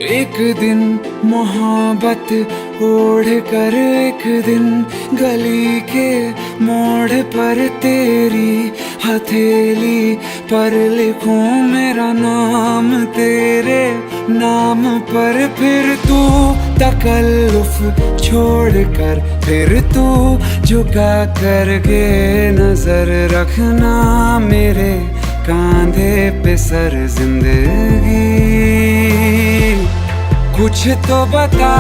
एक दिन मोहब्बत ओढ़ कर एक दिन गली के मोड़ पर तेरी हथेली पर लिखूं मेरा नाम तेरे नाम पर। फिर तू तकल्लुफ छोड़ कर फिर तू झुका करके नजर रखना मेरे कांधे पे सर जिंदगी। कुछ तो बता